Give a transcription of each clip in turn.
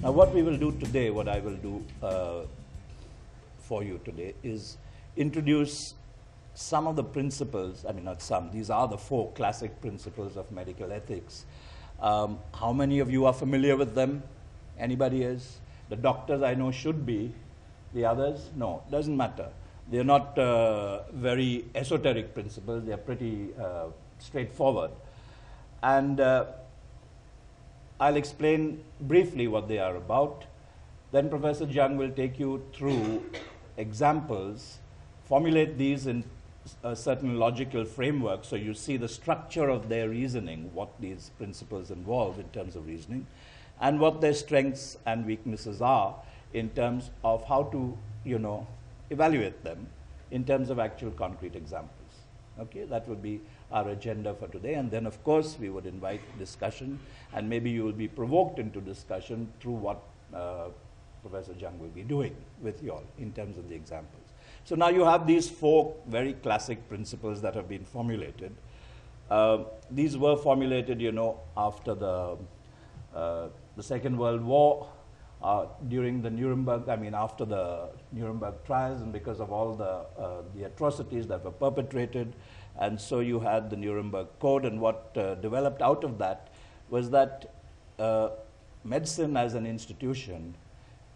Now, what we will do today, what I will do for you today, is introduce some of the principles. I mean, not some, these are the 4 classic principles of medical ethics. How many of you are familiar with them? Anybody is? The doctors I know should be. The others? No, doesn't matter. They're not very esoteric principles. They're pretty straightforward. And I'll explain briefly what they are about. Then Professor Jung will take you through examples, formulate these in a certain logical framework so you see the structure of their reasoning, what these principles involve in terms of reasoning, and what their strengths and weaknesses are in terms of how to, evaluate them in terms of actual concrete examples. Okay, that would be our agenda for today. And then, of course, we would invite discussion, and maybe you will be provoked into discussion through what Professor Jung will be doing with you all in terms of the examples. So now you have these 4 very classic principles that have been formulated. These were formulated, after the Second World War, during the after the Nuremberg trials, and because of all the atrocities that were perpetrated. And so you had the Nuremberg Code, and what developed out of that was that medicine as an institution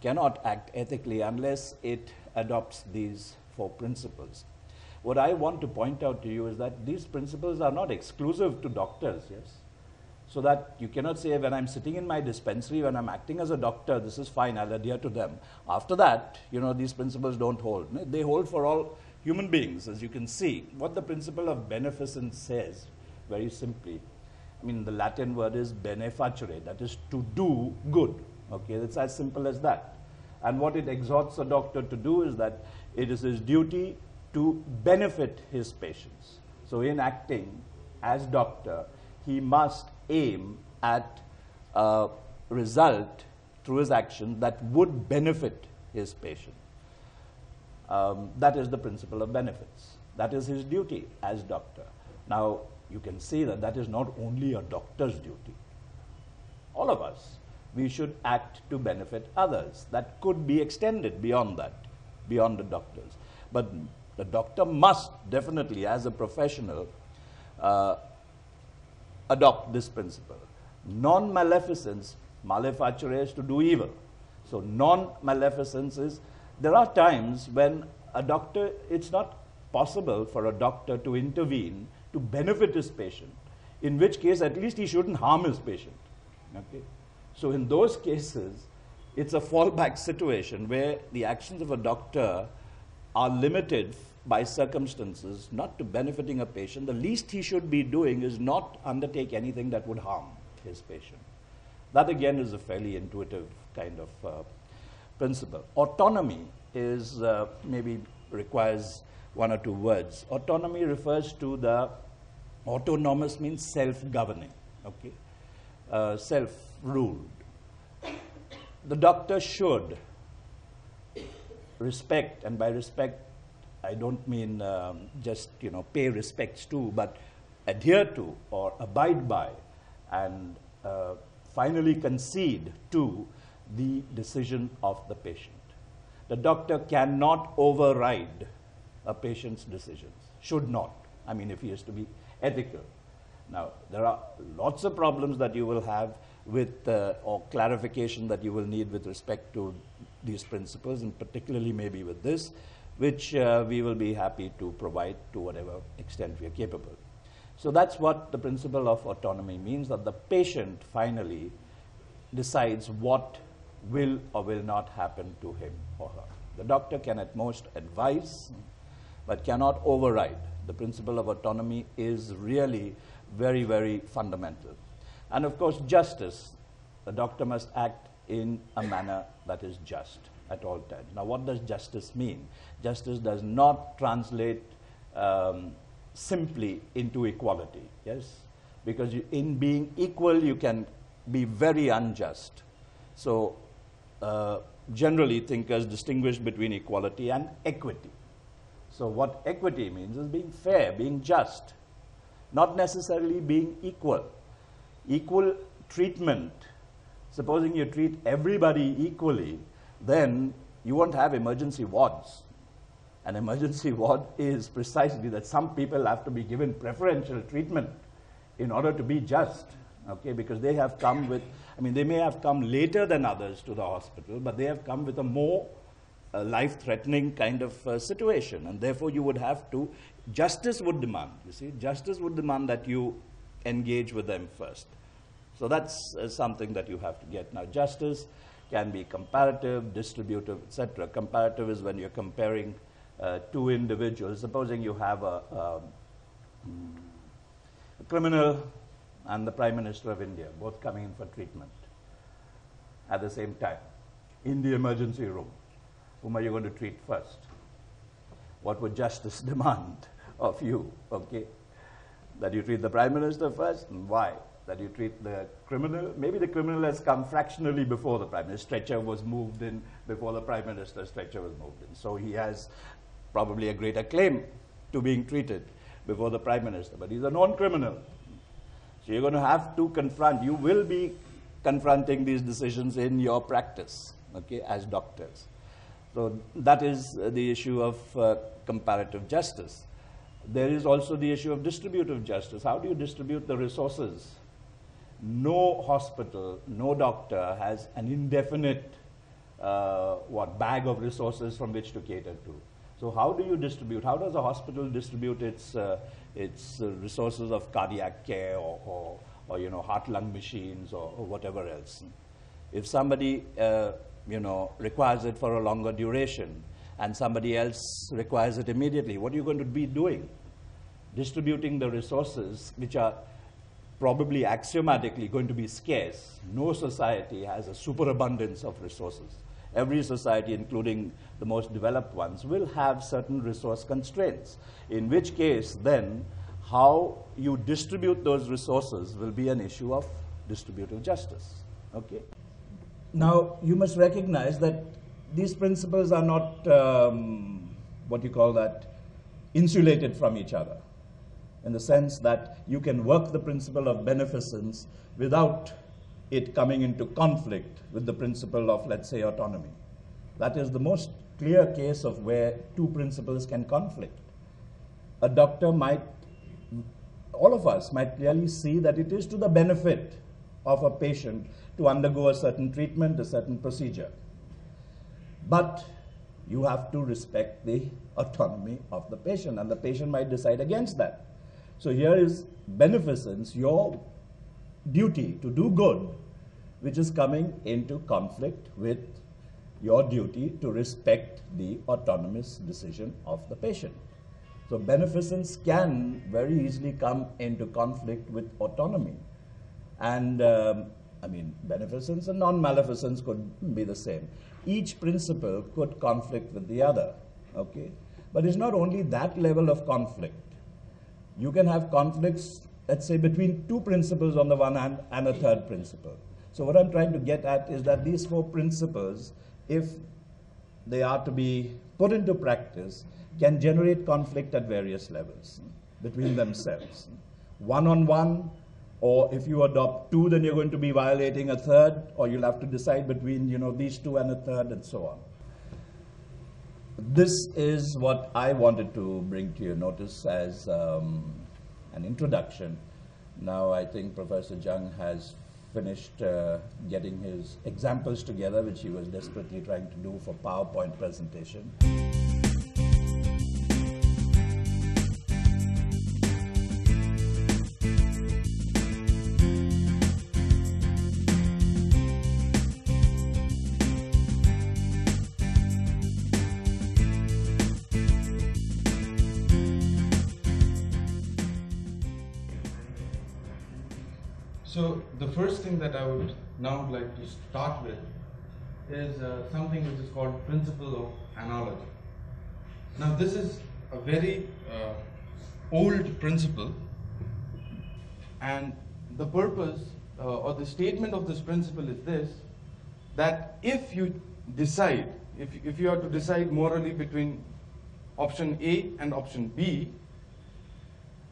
cannot act ethically unless it adopts these 4 principles. What I want to point out to you is that these principles are not exclusive to doctors, yes? So that you cannot say, when I'm sitting in my dispensary, when I'm acting as a doctor, this is fine, I'll adhere to them. After that, these principles don't hold. They hold for all human beings, as you can see. What the principle of beneficence says, very simply, the Latin word is benefacere, that is to do good. Okay, it's as simple as that. And what it exhorts a doctor to do is that it is his duty to benefit his patients. So in acting as doctor, he must aim at a result through his action that would benefit his patient. That is the principle of benefits. That is his duty as doctor. Now, you can see that that is not only a doctor's duty. All of us, we should act to benefit others. That could be extended beyond that, beyond the doctors. But the doctor must definitely, as a professional, adopt this principle. Non-maleficence, malefacere is to do evil. So non-maleficence is, there are times when a doctor, it's not possible for a doctor to intervene to benefit his patient, in which case at least he shouldn't harm his patient. Okay? So in those cases, it's a fallback situation where the actions of a doctor are limited by circumstances, not to benefiting a patient. The least he should be doing is not undertake anything that would harm his patient. That again is a fairly intuitive kind of principle. Autonomy is maybe requires 1 or 2 words. Autonomy refers to the autonomous means self-governing, okay, self-ruled. The doctor should respect, and by respect I don't mean just pay respects to, but adhere to or abide by and finally concede to the decision of the patient. The doctor cannot override a patient's decisions, should not, if he is to be ethical. Now, there are lots of problems that you will have with, or clarification that you will need with respect to these principles, and particularly maybe with this, which we will be happy to provide to whatever extent we are capable. So that's what the principle of autonomy means, that the patient finally decides what will or will not happen to him or her. The doctor can at most advise, but cannot override. The principle of autonomy is really very, very fundamental. And of course, justice. The doctor must act in a manner that is just at all times. Now, what does justice mean? Justice does not translate simply into equality, yes? Because in being equal, you can be very unjust. So, generally, thinkers distinguish between equality and equity. So, what equity means is being fair, being just, not necessarily being equal. Equal treatment Supposing you treat everybody equally, then you won't have emergency wards. An emergency ward is precisely that some people have to be given preferential treatment in order to be just, okay, because they have come with, I mean, they may have come later than others to the hospital, but they have come with a more life-threatening kind of situation, and therefore you would have to, justice would demand, you see, justice would demand that you engage with them first. So that's something that you have to get. Now, justice can be comparative, distributive, etc. Comparative is when you're comparing two individuals. Supposing you have a criminal and the Prime Minister of India, both coming in for treatment at the same time in the emergency room. Whom are you going to treat first? What would justice demand of you? Okay, that you treat the Prime Minister first, and why? That you treat the criminal. Maybe the criminal has come fractionally before the Prime Minister. Stretcher was moved in before the Prime Minister. Stretcher was moved in. So he has probably a greater claim to being treated before the Prime Minister. But he's a non-criminal. So you're going to have to confront. You will be confronting these decisions in your practice, okay, as doctors. So that is the issue of comparative justice. There is also the issue of distributive justice. How do you distribute the resources? No hospital, no doctor has an indefinite bag of resources from which to cater to. So how do you distribute? How does a hospital distribute its resources of cardiac care or you know, heart-lung machines or whatever else? If somebody requires it for a longer duration and somebody else requires it immediately, what are you going to be doing? Distributing the resources which are probably axiomatically going to be scarce. No society has a superabundance of resources. Every society, including the most developed ones, will have certain resource constraints, in which case then how you distribute those resources will be an issue of distributive justice. Okay? Now, you must recognize that these principles are not, insulated from each other, in the sense that you can work the principle of beneficence without it coming into conflict with the principle of, let's say, autonomy. That is the most clear case of where two principles can conflict. A doctor might, all of us might clearly see that it is to the benefit of a patient to undergo a certain treatment, a certain procedure. But you have to respect the autonomy of the patient, and the patient might decide against that. So here is beneficence, your duty to do good, which is coming into conflict with your duty to respect the autonomous decision of the patient. So beneficence can very easily come into conflict with autonomy. And beneficence and non-maleficence could be the same. Each principle could conflict with the other, okay? But it's not only that level of conflict. You can have conflicts, let's say, between two principles on the one hand and a third principle. So what I'm trying to get at is that these four principles, if they are to be put into practice, can generate conflict at various levels between themselves. One-on-one, or if you adopt two, then you're going to be violating a third, or you'll have to decide between these two and a third, and so on. This is what I wanted to bring to your notice as an introduction. Now I think Professor Jung has finished getting his examples together, which he was desperately trying to do for PowerPoint presentation. So the first thing that I would now like to start with is something which is called principle of analogy. Now this is a very old principle, and the purpose or the statement of this principle is this, that if you decide, if you are to decide morally between option A and option B,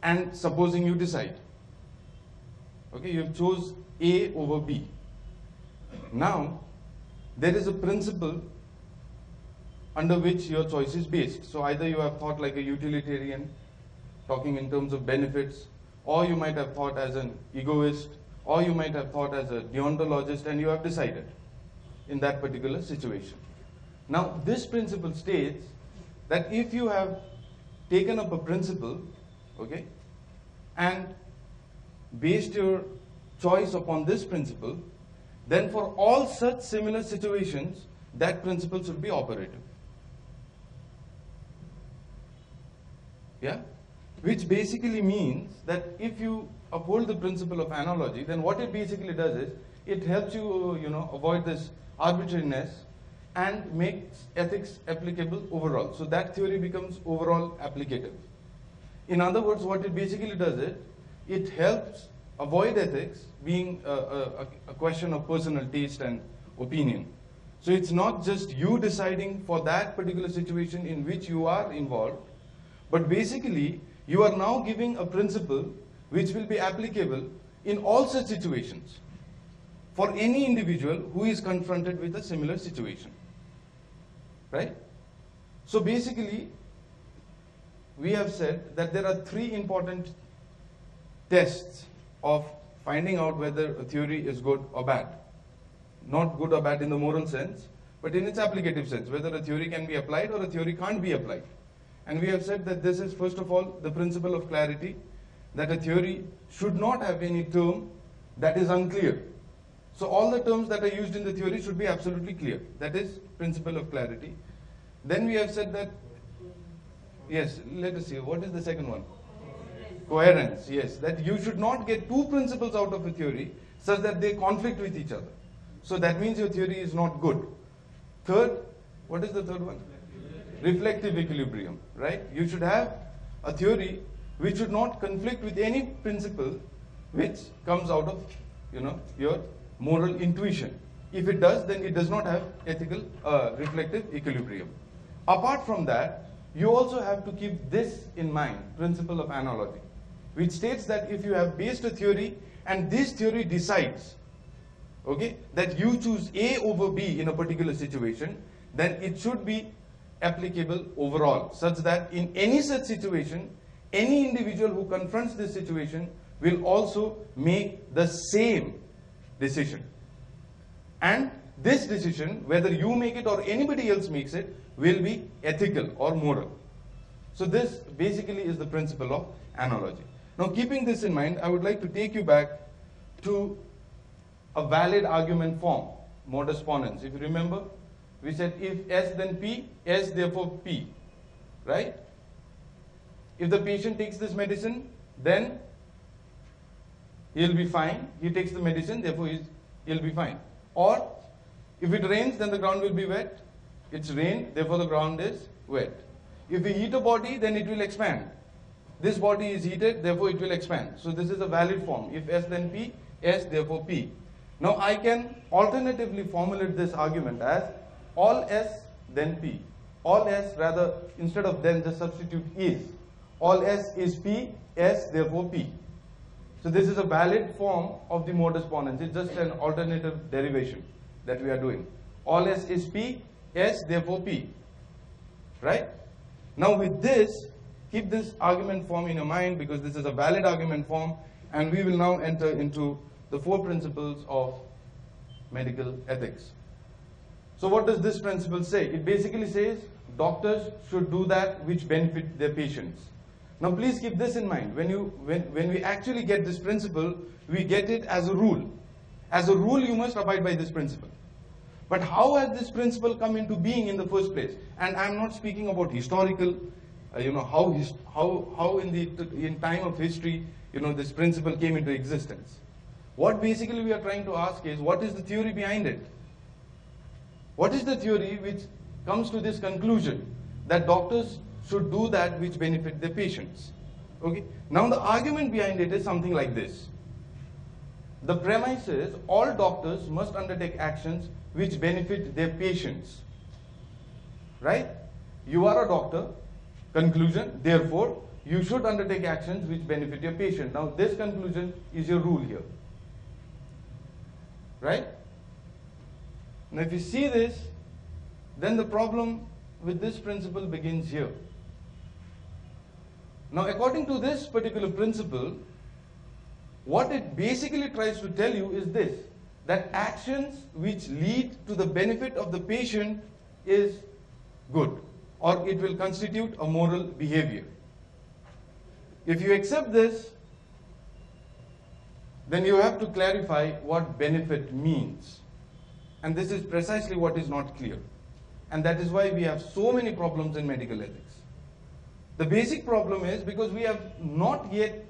and supposing you decide, okay, you have chose A over B, Now, there is a principle under which your choice is based. So either you have thought like a utilitarian, talking in terms of benefits, or you might have thought as an egoist, or you might have thought as a deontologist, and you have decided in that particular situation. Now, this principle states that if you have taken up a principle, okay, and based your choice upon this principle, then for all such similar situations, that principle should be operative. Yeah? Which basically means that if you uphold the principle of analogy, then what it basically does is, it helps you, avoid this arbitrariness and makes ethics applicable overall. So that theory becomes overall applicative. In other words, what it basically does is, it helps avoid ethics being a question of personal taste and opinion. So it's not just you deciding for that particular situation in which you are involved, but basically you are now giving a principle which will be applicable in all such situations for any individual who is confronted with a similar situation. Right? So basically, we have said that there are three important tests of finding out whether a theory is good or bad. Not good or bad in the moral sense, but in its applicative sense, whether a theory can be applied or a theory can't be applied. And we have said that this is, first of all, the principle of clarity, that a theory should not have any term that is unclear. So all the terms that are used in the theory should be absolutely clear. That is principle of clarity. Then we have said that, yes, let us see, what is the second one? Coherence, yes, that you should not get two principles out of a theory such that they conflict with each other. So that means your theory is not good. Third, what is the third one? Reflective equilibrium, right? You should have a theory which should not conflict with any principle which comes out of, your moral intuition. If it does, then it does not have ethical reflective equilibrium. Apart from that, you also have to keep this in mind, principle of analogy, which states that if you have based a theory and this theory decides, okay, that you choose A over B in a particular situation, then it should be applicable overall, such that in any such situation, any individual who confronts this situation will also make the same decision. And this decision, whether you make it or anybody else makes it, will be ethical or moral. So this basically is the principle of analogy. Now, keeping this in mind, I would like to take you back to a valid argument form, modus ponens. If you remember, we said if S then P, S therefore P, right? If the patient takes this medicine, then he'll be fine. He takes the medicine, therefore he'll be fine. Or if it rains, then the ground will be wet. It's rain, therefore the ground is wet. If we heat a body, then it will expand. This body is heated, therefore it will expand. So this is a valid form. If S then P, S therefore P. Now I can alternatively formulate this argument as all S then P. All S, rather, instead of then, just substitute is. All S is P, S therefore P. So this is a valid form of the modus ponens. It's just an alternative derivation that we are doing. All S is P, S therefore P. Right? Now with this, keep this argument form in your mind, because this is a valid argument form, and we will now enter into the four principles of medical ethics. So what does this principle say? It basically says doctors should do that which benefit their patients. Now please keep this in mind. When we actually get this principle, we get it as a rule. As a rule, you must abide by this principle. But how has this principle come into being in the first place? And I'm not speaking about historical, how in time of history, this principle came into existence. What basically we are trying to ask is, what is the theory behind it? What is the theory which comes to this conclusion that doctors should do that which benefit their patients? Okay. Now the argument behind it is something like this. The premise is all doctors must undertake actions which benefit their patients. Right? You are a doctor. Conclusion, therefore, you should undertake actions which benefit your patient. Now this conclusion is your rule here. Right? Now if you see this, then the problem with this principle begins here. Now according to this particular principle, what it basically tries to tell you is this, that actions which lead to the benefit of the patient is good, or it will constitute a moral behavior. If you accept this, then you have to clarify what benefit means. And this is precisely what is not clear. And that is why we have so many problems in medical ethics. The basic problem is because we have not yet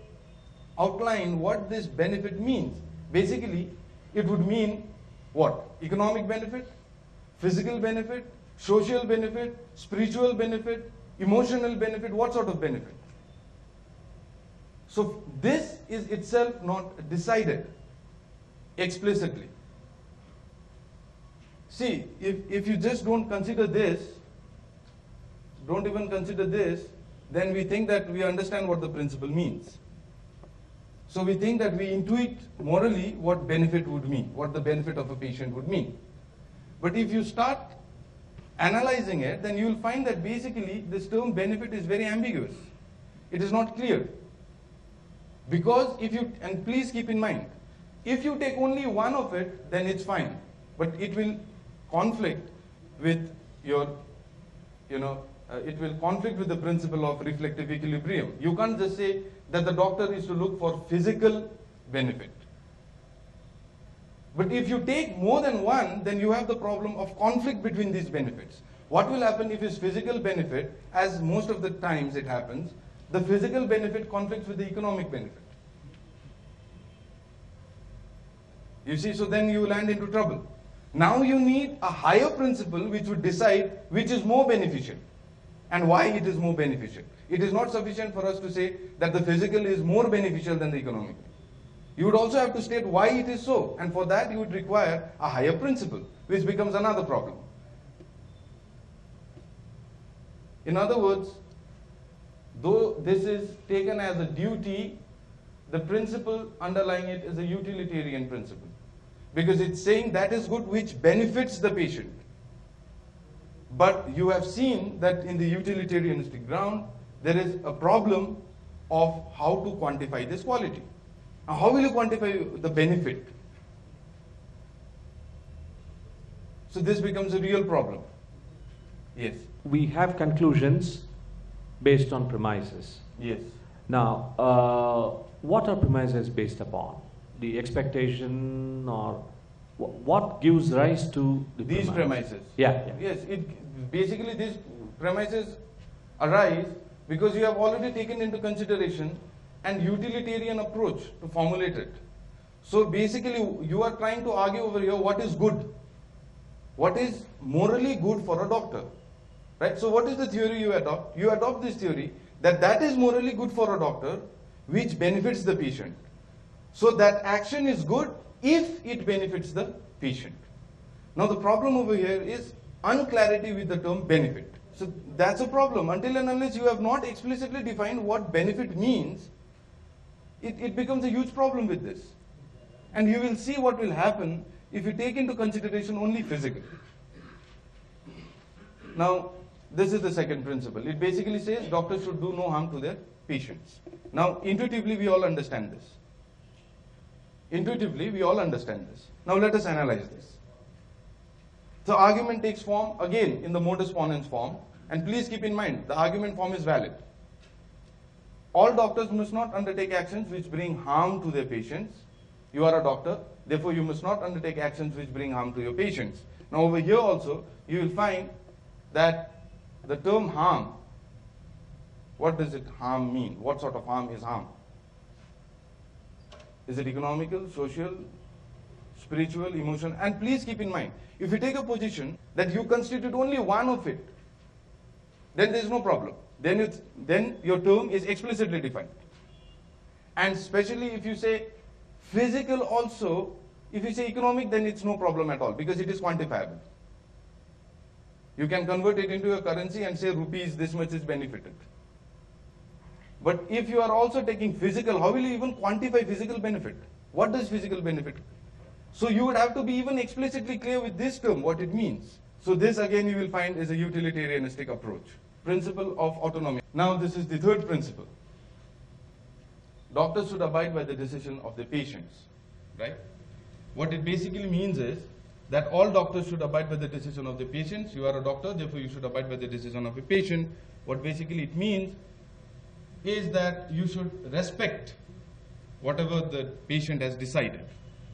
outlined what this benefit means. Basically, it would mean what? Economic benefit, physical benefit, social benefit, spiritual benefit, emotional benefit, what sort of benefit? So this is itself not decided explicitly. See, if you just don't consider this, don't even consider this, then we think that we understand what the principle means. So we think that we intuit morally what benefit would mean, what the benefit of a patient would mean. But if you start analyzing it, then you will find that basically this term benefit is very ambiguous. It is not clear. Because if you, and please keep in mind, if you take only one of it, then it's fine. But it will conflict with your, it will conflict with the principle of reflective equilibrium. You can't just say that the doctor is to look for physical benefit. But if you take more than one, then you have the problem of conflict between these benefits. What will happen if his physical benefit, as most of the times it happens, the physical benefit conflicts with the economic benefit? You see, so then you land into trouble. Now you need a higher principle which would decide which is more beneficial and why it is more beneficial. It is not sufficient for us to say that the physical is more beneficial than the economic. You would also have to state why it is so, and for that you would require a higher principle, which becomes another problem. In other words, though this is taken as a duty, the principle underlying it is a utilitarian principle, because it's saying that is good which benefits the patient. But you have seen that in the utilitarianistic ground, there is a problem of how to quantify this quality. Now, how will you quantify the benefit? So this becomes a real problem. Yes. We have conclusions based on premises. Yes. Now, what are premises based upon? The expectation, or what gives rise to these premises? Yeah. Yes. Basically these premises arise because you have already taken into consideration an utilitarian approach to formulate it. So basically you are trying to argue over here what is good, what is morally good for a doctor, right? So what is the theory you adopt? You adopt this theory that is morally good for a doctor which benefits the patient. So that action is good if it benefits the patient. Now the problem over here is unclarity with the term benefit. So that's a problem. Until and unless you have not explicitly defined what benefit means, it becomes a huge problem with this. And you will see what will happen if you take into consideration only physical. Now, this is the second principle. It basically says doctors should do no harm to their patients. Now, intuitively we all understand this. Intuitively we all understand this. Now let us analyze this. The argument takes form again in the modus ponens form, and please keep in mind the argument form is valid. All doctors must not undertake actions which bring harm to their patients. You are a doctor, therefore you must not undertake actions which bring harm to your patients. Now over here also you will find that the term harm, what does it harm mean? What sort of harm is harm? Is it economical, social, spiritual, emotional? And please keep in mind, if you take a position that you constitute only one of it, then there is no problem. Then your term is explicitly defined. And especially if you say physical also, if you say economic, then it's no problem at all because it is quantifiable. You can convert it into a currency and say rupees this much is benefited. But if you are also taking physical, how will you even quantify physical benefit? What does physical benefit So you would have to be even explicitly clear with this term, what it means. So this again you will find is a utilitarianistic approach. Principle of autonomy. Now this is the third principle. Doctors should abide by the decision of the patients, right? What it basically means is that all doctors should abide by the decision of the patients. You are a doctor, therefore you should abide by the decision of a patient. What basically it means is that you should respect whatever the patient has decided.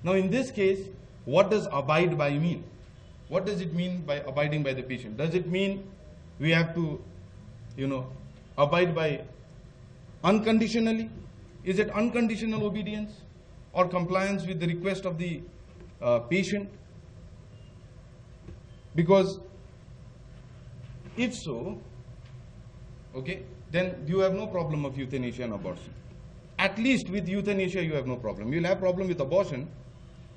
Now in this case, what does abide by mean? What does it mean by abiding by the patient? Does it mean we have to, abide by unconditionally? Is it unconditional obedience or compliance with the request of the patient? Because if so, okay, then you have no problem of euthanasia and abortion. At least with euthanasia you have no problem. You'll have problem with abortion,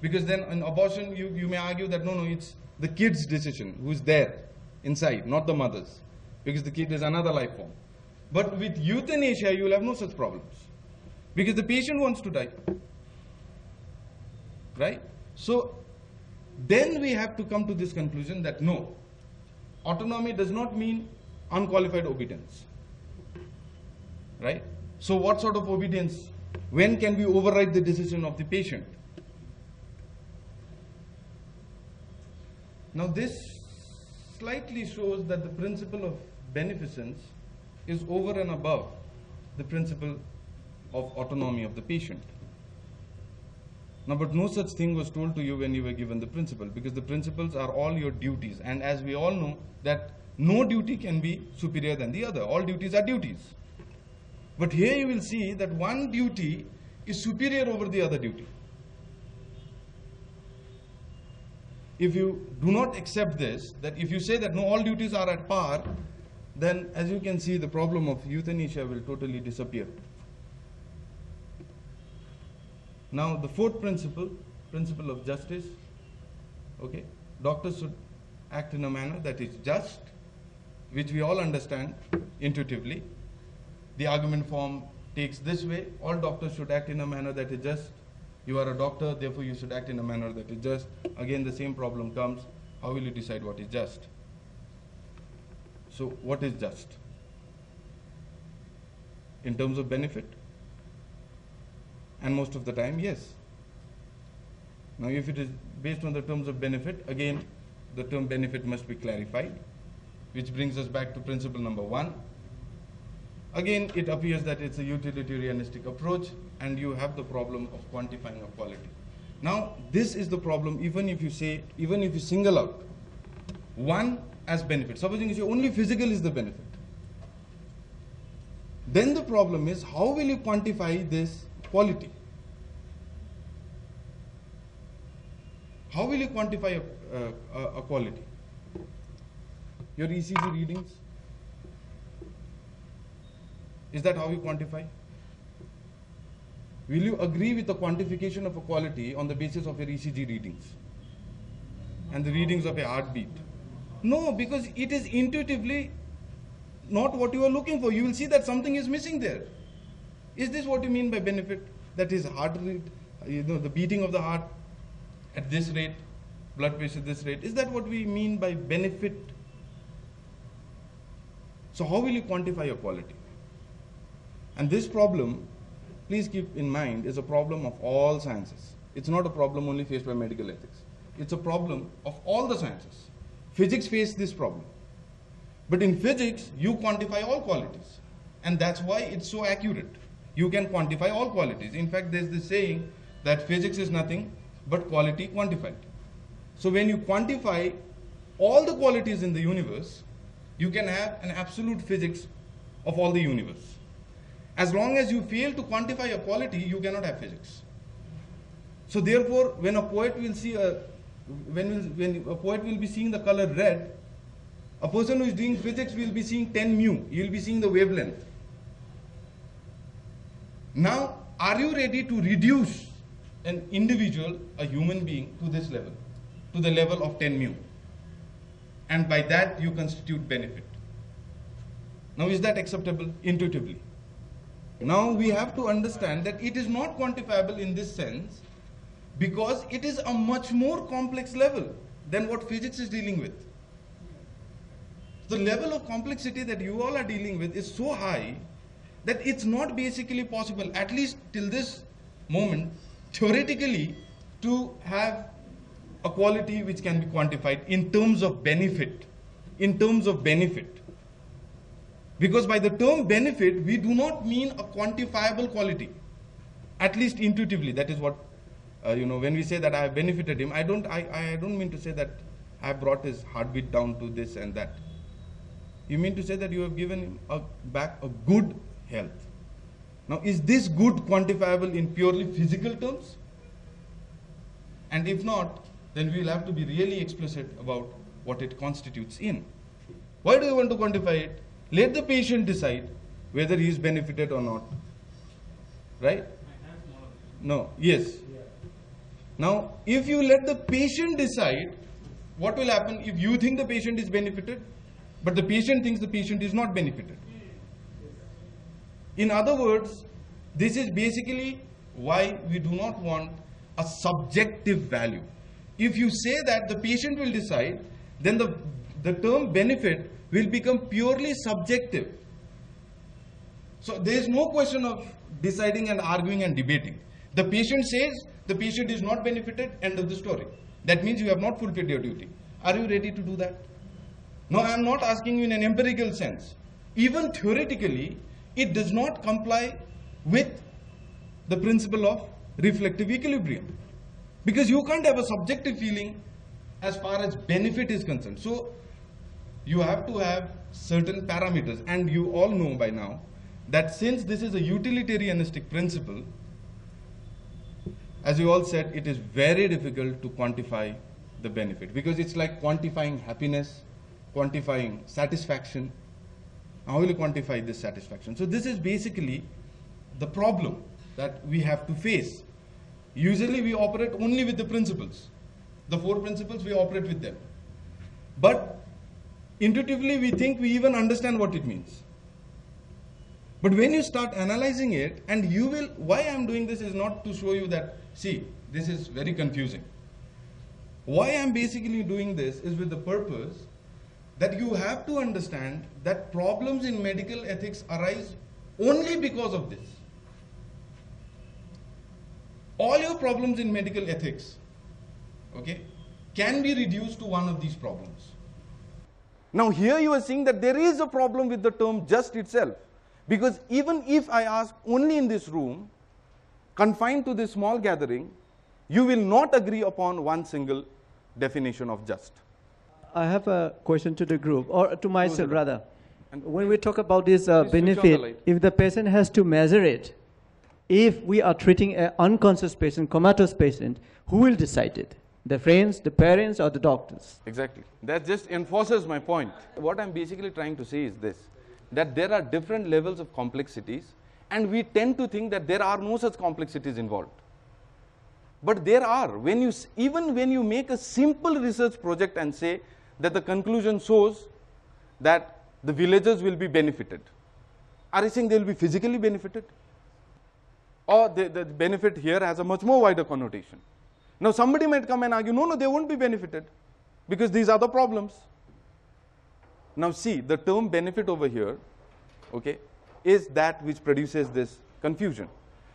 because then in abortion you may argue that no, it's the kid's decision who's there inside, not the mother's, because the kid is another life form. But with euthanasia you will have no such problems, because the patient wants to die, right? So then we have to come to this conclusion that no, autonomy does not mean unqualified obedience, right? So what sort of obedience? When can we override the decision of the patient? Now this slightly shows that the principle of beneficence is over and above the principle of autonomy of the patient. Now, but no such thing was told to you when you were given the principle, because the principles are all your duties, and as we all know that no duty can be superior than the other. All duties are duties. But here you will see that one duty is superior over the other duty. If you do not accept this, that if you say that no, all duties are at par, then as you can see, the problem of euthanasia will totally disappear. Now the fourth principle, principle of justice, okay, doctors should act in a manner that is just, which we all understand intuitively. The argument form takes this way: all doctors should act in a manner that is just. You are a doctor, therefore you should act in a manner that is just. Again the same problem comes: how will you decide what is just? So what is just? In terms of benefit? And most of the time, yes. Now if it is based on the terms of benefit, again the term benefit must be clarified, which brings us back to principle number 1. Again, it appears that it's a utilitarianistic approach, and you have the problem of quantifying a quality. Now this is the problem, even if you single out one as benefit. Supposing you say only physical is the benefit, then the problem is, how will you quantify this quality? How will you quantify a quality? Your ECG readings? Is that how you quantify? Will you agree with the quantification of a quality on the basis of your ECG readings and the readings of a heartbeat? No, because it is intuitively not what you are looking for. You will see that something is missing there. Is this what you mean by benefit? That is heart rate, the beating of the heart at this rate, blood pressure at this rate. Is that what we mean by benefit? So how will you quantify a quality? And this problem, please keep in mind, is a problem of all sciences. It's not a problem only faced by medical ethics. It's a problem of all the sciences. Physics face this problem. But in physics, you quantify all qualities. And that's why it's so accurate. You can quantify all qualities. In fact, there's this saying that physics is nothing but quality quantified. So when you quantify all the qualities in the universe, you can have an absolute physics of all the universe. As long as you fail to quantify a quality, you cannot have physics. So therefore, when a poet will see when a poet will be seeing the color red, a person who is doing physics will be seeing 10 mu. He will be seeing the wavelength. Now, are you ready to reduce an individual, a human being, to this level, to the level of 10 mu? And by that you constitute benefit. Now, is that acceptable intuitively? Now we have to understand that it is not quantifiable in this sense, because it is a much more complex level than what physics is dealing with. The level of complexity that you all are dealing with is so high that it's not basically possible, at least till this moment, theoretically, to have a quality which can be quantified in terms of benefit. In terms of benefit. Because by the term benefit, we do not mean a quantifiable quality. At least intuitively, that is what, when we say that I have benefited him, I don't mean to say that I have brought his heartbeat down to this and that. You mean to say that you have given him back a good health. Now, is this good quantifiable in purely physical terms? And if not, then we will have to be really explicit about what it constitutes in. Why do you want to quantify it? Let the patient decide whether he is benefited or not. Right? No. Yes. Now, if you let the patient decide, what will happen if you think the patient is benefited, but the patient thinks the patient is not benefited? In other words, this is basically why we do not want a subjective value. If you say that the patient will decide, then the term benefit will become purely subjective. So there is no question of deciding and arguing and debating. The patient says the patient is not benefited, end of the story. That means you have not fulfilled your duty. Are you ready to do that? No, I am not asking you in an empirical sense. Even theoretically, it does not comply with the principle of reflective equilibrium. Because you can't have a subjective feeling as far as benefit is concerned. So you have to have certain parameters, and you all know by now that since this is a utilitarianistic principle, as you all said, it is very difficult to quantify the benefit, because it's like quantifying happiness, quantifying satisfaction. How will you quantify this satisfaction? So this is basically the problem that we have to face. Usually we operate only with the principles. The 4 principles, we operate with them. But intuitively we think we even understand what it means. But when you start analyzing it, and you will, why I am doing this is not to show you that, see, this is very confusing. Why I am basically doing this is with the purpose that you have to understand that problems in medical ethics arise only because of this. All your problems in medical ethics, okay, can be reduced to one of these problems. Now here you are seeing that there is a problem with the term just itself. Because even if I ask only in this room, confined to this small gathering, you will not agree upon one single definition of just. I have a question to the group, or to myself rather. And when we talk about this benefit, if the patient has to measure it, if we are treating an unconscious patient, comatose patient, who will decide it? The friends, the parents, or the doctors? Exactly. That just enforces my point. What I'm basically trying to say is this, that there are different levels of complexities, and we tend to think that there are no such complexities involved. But there are. Even when you make a simple research project and say that the conclusion shows that the villagers will be benefited, are you saying they will be physically benefited? Or the benefit here has a much more wider connotation. Now somebody might come and argue, no, they won't be benefited because these are the problems. Now see, the term benefit over here, okay, is that which produces this confusion.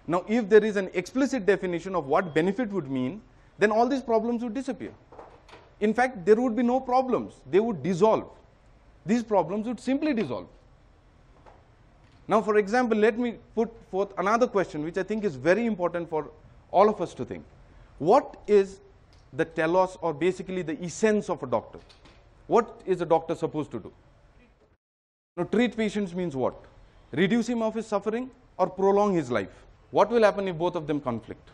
Now if there is an explicit definition of what benefit would mean, then all these problems would disappear. In fact, there would be no problems. They would dissolve. These problems would simply dissolve. Now for example, let me put forth another question which I think is very important for all of us to think. What is the telos, or basically the essence of a doctor? What is a doctor supposed to do? Now treat patients means what? Reduce him of his suffering or prolong his life? What will happen if both of them conflict?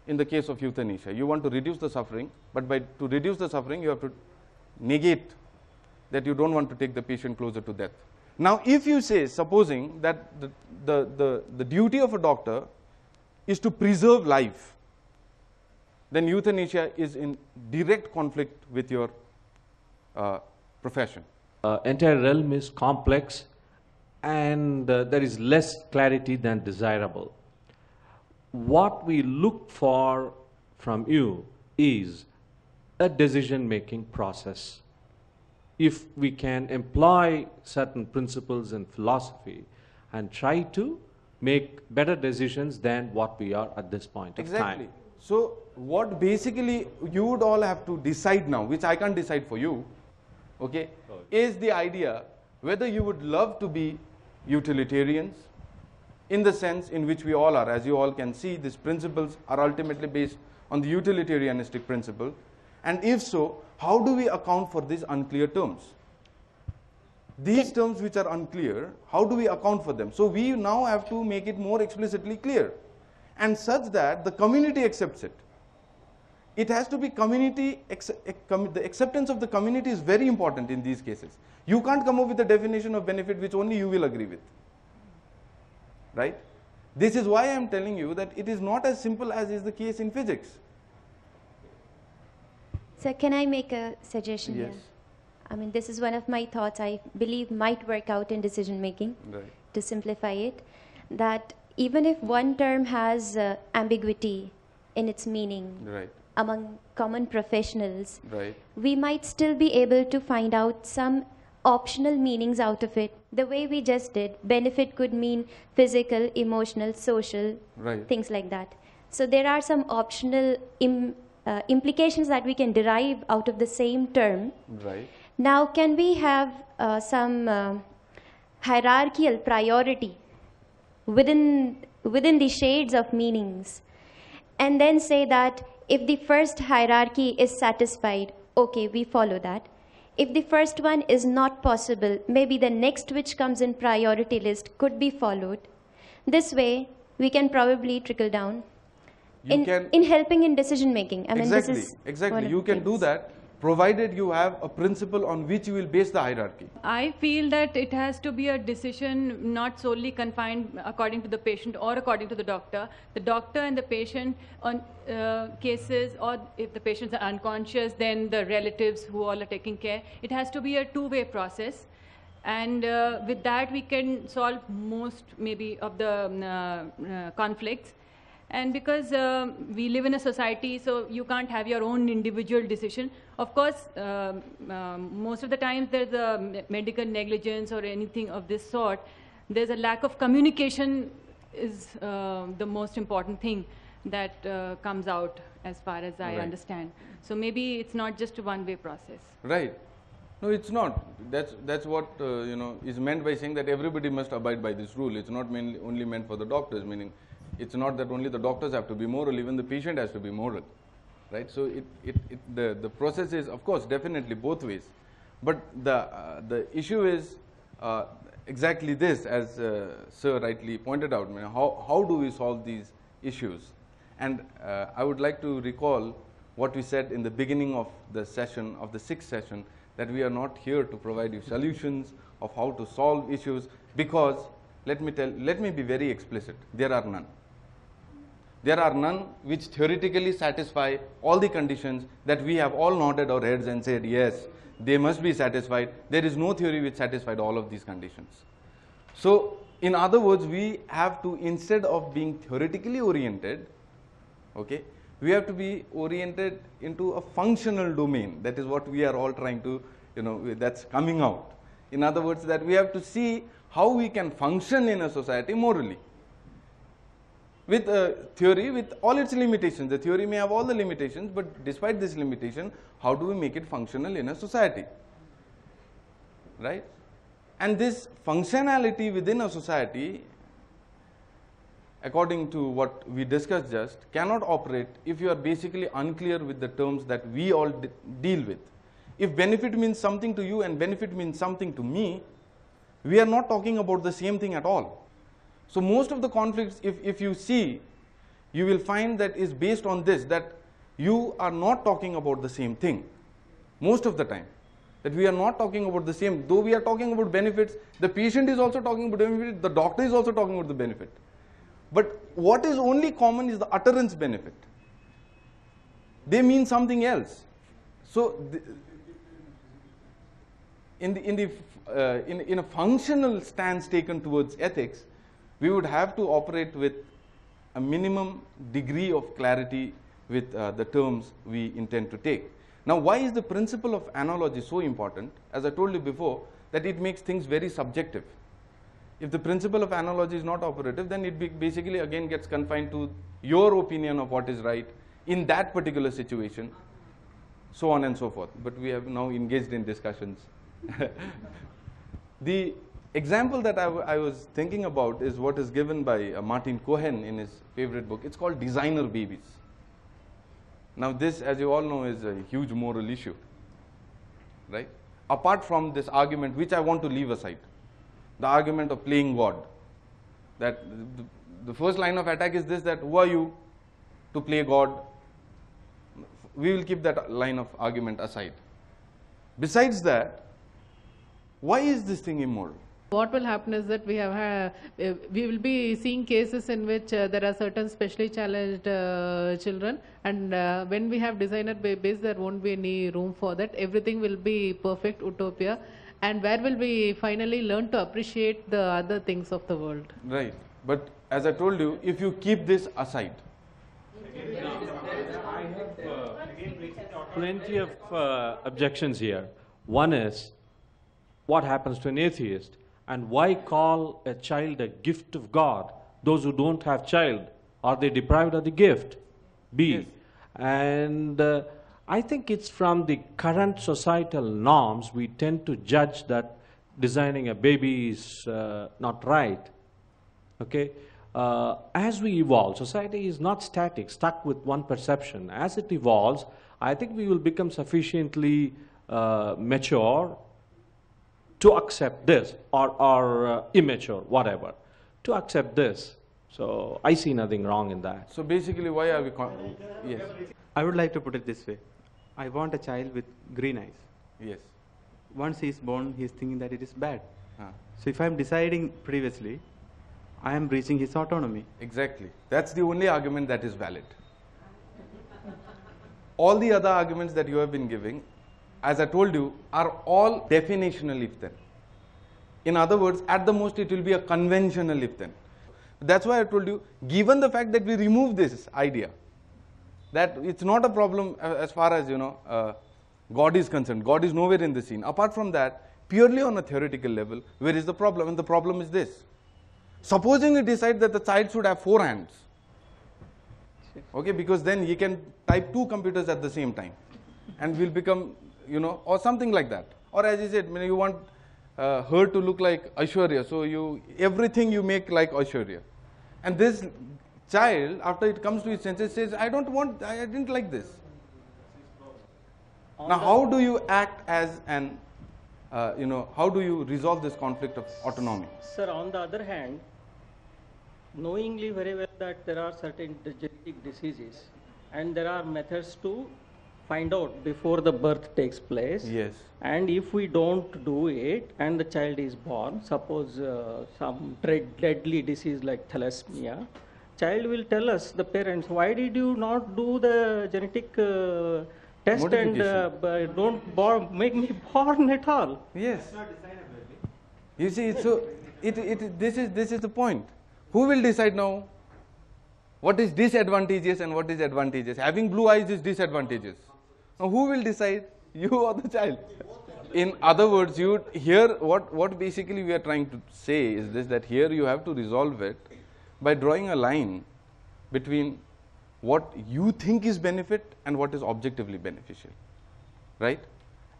In the case of euthanasia, you want to reduce the suffering, but to reduce the suffering you have to negate that you don't want to take the patient closer to death. Now if you say, supposing that the duty of a doctor is to preserve life, then euthanasia is in direct conflict with your profession. Entire realm is complex, and there is less clarity than desirable. What we look for from you is a decision-making process. If we can employ certain principles and philosophy and try to make better decisions than what we are at this point of Exactly. time. So what basically you would all have to decide now, which I can't decide for you, okay, is the idea whether you would love to be utilitarians in the sense in which we all are. As you all can see, these principles are ultimately based on the utilitarianistic principle. And if so, how do we account for these unclear terms? These terms which are unclear, how do we account for them? So we now have to make it more explicitly clear, and such that the community accepts it. It has to be community, the acceptance of the community is very important in these cases. You can't come up with a definition of benefit which only you will agree with. Right? This is why I am telling you that it is not as simple as is the case in physics. So can I make a suggestion Yes. here? I mean, this is one of my thoughts I believe might work out in decision making. Right. To simplify it, that even if one term has ambiguity in its meaning Right. among common professionals, Right. we might still be able to find out some optional meanings out of it. The way we just did, benefit could mean physical, emotional, social, Right. things like that. So there are some optional implications that we can derive out of the same term. Right. Now, can we have some hierarchical priority within the shades of meanings, and then say that if the first hierarchy is satisfied, okay, we follow that. If the first one is not possible, maybe the next which comes in priority list could be followed. This way, we can probably trickle down in helping in decision making. I mean, exactly. this is Exactly. one of You the can do things. that, provided you have a principle on which you will base the hierarchy. I feel that it has to be a decision not solely confined according to the patient or according to the doctor. The doctor and the patient on cases, or if the patients are unconscious, then the relatives who all are taking care. It has to be a two-way process. And with that, we can solve most maybe of the conflicts. And because we live in a society, so you can't have your own individual decision. Of course, most of the times there's a medical negligence or anything of this sort. There's a lack of communication is the most important thing that comes out as far as I understand. So maybe it's not just a one-way process. Right. No, it's not. That's what is meant by saying that everybody must abide by this rule. It's not only meant for the doctors, meaning it's not that only the doctors have to be moral, even the patient has to be moral, right? So the process is, of course, definitely both ways. But the issue is exactly this, as Sir rightly pointed out. I mean, how do we solve these issues? And I would like to recall what we said in the beginning of the session, of the 6th session, that we are not here to provide you solutions of how to solve issues, because let me be very explicit. There are none. There are none which theoretically satisfy all the conditions that we have all nodded our heads and said, yes, they must be satisfied. There is no theory which satisfied all of these conditions. So, in other words, we have to, instead of being theoretically oriented, okay, we have to be oriented into a functional domain. That is what we are all trying to, that's coming out. In other words, that we have to see how we can function in a society morally. With a theory, with all its limitations. The theory may have all the limitations, but despite this limitation, how do we make it functional in a society? Right? And this functionality within a society, according to what we discussed just, cannot operate if you are basically unclear with the terms that we all deal with. If benefit means something to you and benefit means something to me, we are not talking about the same thing at all. So most of the conflicts, if you see, you will find that is based on this, that you are not talking about the same thing most of the time. That we are not talking about the same, though we are talking about benefits, the patient is also talking about benefit, the doctor is also talking about the benefit. But what is only common is the utterance benefit. They mean something else. So in a functional stance taken towards ethics, we would have to operate with a minimum degree of clarity with the terms we intend to take. Now, why is the principle of analogy so important? As I told you before, that it makes things very subjective. If the principle of analogy is not operative, then it basically again gets confined to your opinion of what is right in that particular situation, so on and so forth. But we have now engaged in discussions. The example that I was thinking about is what is given by Martin Cohen in his favorite book. It's called Designer Babies. Now this, as you all know, is a huge moral issue, right? Apart from this argument, which I want to leave aside, the argument of playing God, that the first line of attack is this, that who are you to play God? We will keep that line of argument aside. Besides that, why is this thing immoral? What will happen is that we will be seeing cases in which there are certain specially challenged children, and when we have designer babies, there won't be any room for that. Everything will be perfect utopia, and where will we finally learn to appreciate the other things of the world? Right. But as I told you, if you keep this aside, I have plenty of objections here. One is, what happens to an atheist? And why call a child a gift of God? Those who don't have child, are they deprived of the gift? B. Yes. And I think it's from the current societal norms, we tend to judge that designing a baby is not right. Okay? As we evolve, society is not static, stuck with one perception. As it evolves, I think we will become sufficiently mature to accept this, or immature, whatever, to accept this. So I see nothing wrong in that. so basically why are we, yes, I would like to put it this way. I want a child with green eyes. yes. Once he is born, he is thinking that it is bad. Huh. So if I am deciding previously, I am breaching his autonomy. Exactly. That's the only argument that is valid. All the other arguments that you have been giving, as I told you, are all definitional if then. In other words, at the most it will be a conventional if then. That's why I told you, given the fact that we remove this idea, that it's not a problem as far as, God is concerned. God is nowhere in the scene. Apart from that, purely on a theoretical level, where is the problem? And the problem is this. Supposing we decide that the child should have 4 hands, okay, because then he can type 2 computers at the same time and will become, or something like that. Or as you said, you want her to look like Aishwarya, so everything you make like Aishwarya. And this child, after it comes to his senses, says, I didn't like this. Now, how do you act as an, how do you resolve this conflict of autonomy? Sir, on the other hand, knowingly very well that there are certain genetic diseases and there are methods to find out before the birth takes place. Yes. And if we don't do it and the child is born, suppose some deadly disease like thalassemia, child will tell us, the parents, why did you not do the genetic test and don't make me born at all? Yes. You see, so this is the point. Who will decide now what is disadvantageous and what is advantageous? Having blue eyes is disadvantageous. Now who will decide? You or the child? In other words, what basically we are trying to say is this, that here you have to resolve it by drawing a line between what you think is benefit and what is objectively beneficial, right?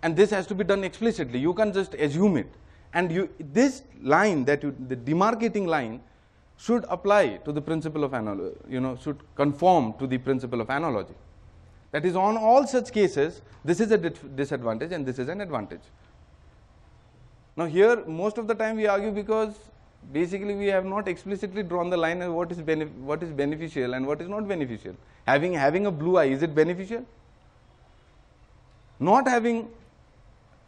And this has to be done explicitly. You can't just assume it. And this line, the demarcating line, should apply to the principle of analogy, should conform to the principle of analogy. That is, on all such cases, this is a disadvantage and this is an advantage. Now here, most of the time we argue because basically we have not explicitly drawn the line of what is beneficial and what is not beneficial. Having a blue eye, is it beneficial? Not having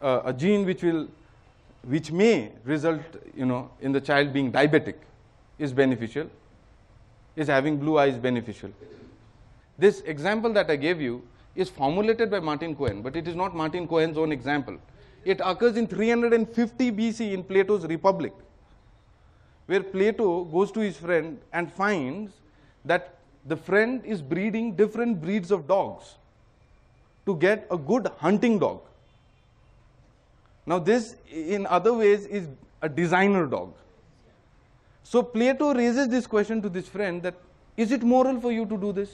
a gene which may result, in the child being diabetic is beneficial. Is having blue eyes beneficial? This example that I gave you is formulated by Martin Cohen, but it is not Martin Cohen's own example. It occurs in 350 BC in Plato's Republic, where Plato goes to his friend and finds that the friend is breeding different breeds of dogs to get a good hunting dog. Now this, in other ways, is a designer dog. So Plato raises this question to this friend that, is it moral for you to do this?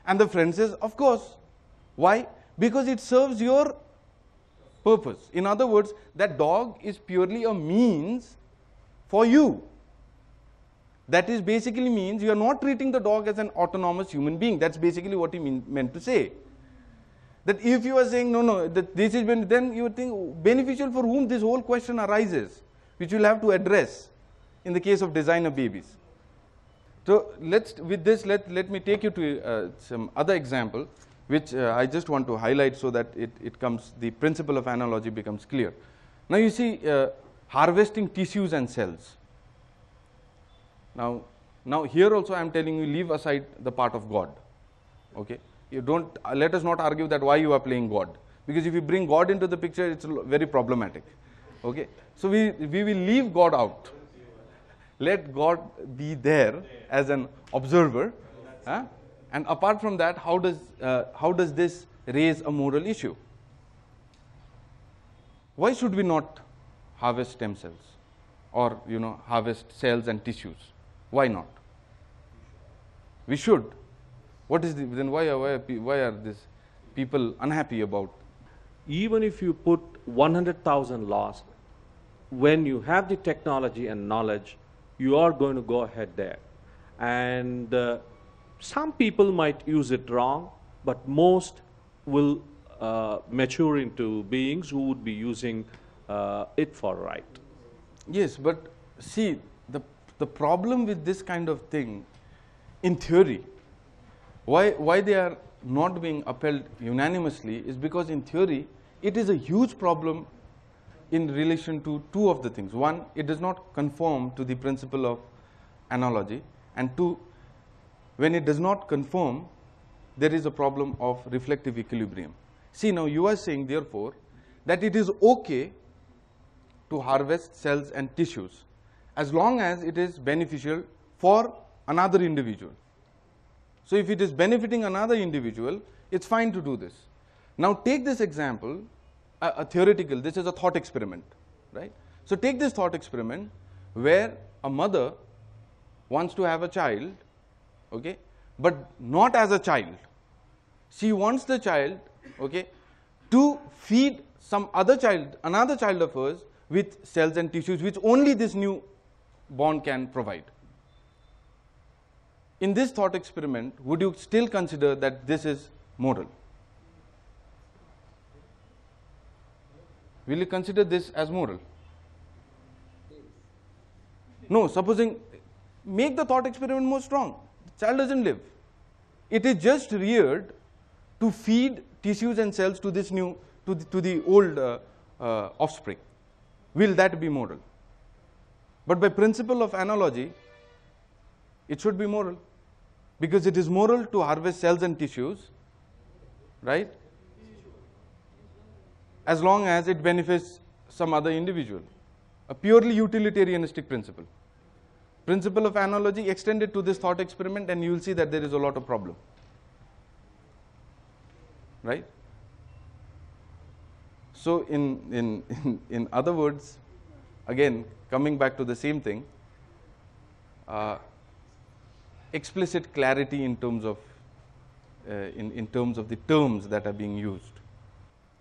And the friend says, of course. Why? Because it serves your purpose. In other words, that dog is purely a means for you. That is basically means you are not treating the dog as an autonomous human being. That's basically what he meant to say. That if you are saying, no, that this is, then you would think beneficial for whom this whole question arises, which you'll have to address in the case of designer babies. So with this, let me take you to some other example, which I just want to highlight so that the principle of analogy becomes clear. Now you see, harvesting tissues and cells. Now here also I am telling you, leave aside the part of God. Okay, you don't. Let us not argue that why you are playing God, because if you bring God into the picture, it's very problematic. Okay, so we will leave God out. Let God be there as an observer, and apart from that, how does this raise a moral issue? Why should we not harvest stem cells, or harvest cells and tissues? Why not? We should. What is then? Why are these people unhappy about? Even if you put 100,000 laws, when you have the technology and knowledge, you are going to go ahead there. And some people might use it wrong, but most will mature into beings who would be using it for right. Yes, but see, the problem with this kind of thing, in theory, why they are not being upheld unanimously is because in theory, it is a huge problem in relation to two of the things. One, it does not conform to the principle of analogy, and two, when it does not conform, there is a problem of reflective equilibrium. See, now you are saying, therefore, that it is okay to harvest cells and tissues as long as it is beneficial for another individual. So if it is benefiting another individual, it's fine to do this. Now take this example, a theoretical, this is a thought experiment, right? So take this thought experiment where a mother wants to have a child, okay, but not as a child. She wants the child, okay, to feed some other child, another child of hers, with cells and tissues which only this new born can provide. In this thought experiment, would you still consider that this is moral? Will you consider this as moral? No, supposing, make the thought experiment more strong. The child doesn't live. It is just reared to feed tissues and cells to this new, to the old offspring. Will that be moral? But by principle of analogy, it should be moral, because it is moral to harvest cells and tissues, right? As long as it benefits some other individual. A purely utilitarianistic principle. Principle of analogy extended to this thought experiment, and you will see that there is a lot of problem. Right? So in other words, again, coming back to the same thing, explicit clarity in terms of the terms that are being used.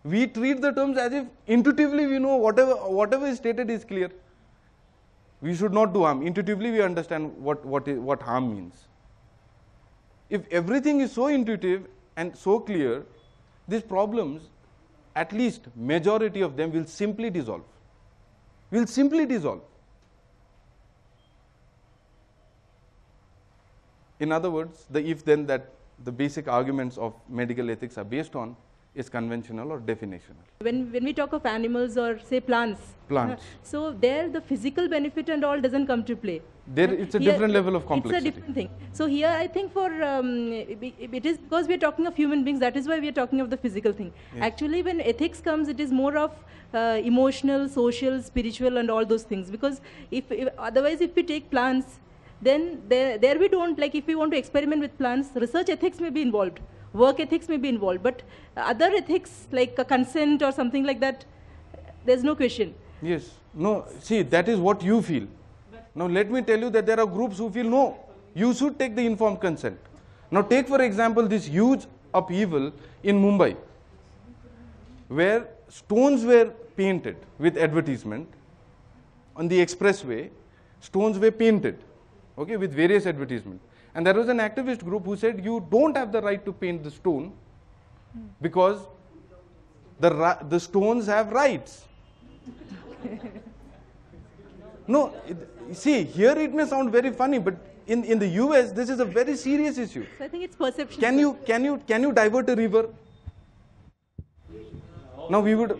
We treat the terms as if intuitively we know whatever is stated is clear. We should not do harm. Intuitively we understand what harm means. If everything is so intuitive and so clear, these problems, at least majority of them, will simply dissolve. Will simply dissolve. In other words, the if then that the basic arguments of medical ethics are based on is conventional or definitional. When we talk of animals or say plants, so there the physical benefit and all doesn't come to play. There it's a different level of complexity. It's a different thing. So here I think for it is because we are talking of human beings, that is why we are talking of the physical thing. Yes. Actually when ethics comes, it is more of emotional, social, spiritual and all those things, because if otherwise if we take plants, then there we don't, like if we want to experiment with plants, research ethics may be involved, work ethics may be involved, but other ethics like consent or something like that, there's no question. Yes. No, see, that is what you feel. Now let me tell you that there are groups who feel, no, you should take the informed consent. Now take for example this huge upheaval in Mumbai, where stones were painted with advertisement. On the expressway, stones were painted, okay, with various advertisements. And there was an activist group who said, you don't have the right to paint the stone because the stones have rights. No, see, here it may sound very funny, but in the US, this is a very serious issue. So I think it's perception. Can you divert a river? Now we would.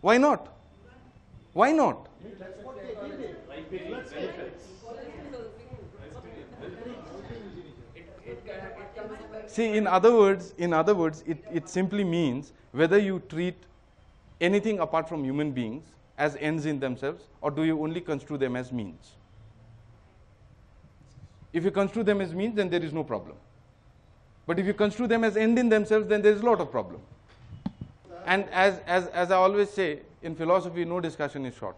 Why not? Why not? See, in other words, it simply means whether you treat anything apart from human beings as ends in themselves, or do you only construe them as means? If you construe them as means, then there is no problem. But if you construe them as end in themselves, then there is a lot of problem. And as I always say, in philosophy, no discussion is short.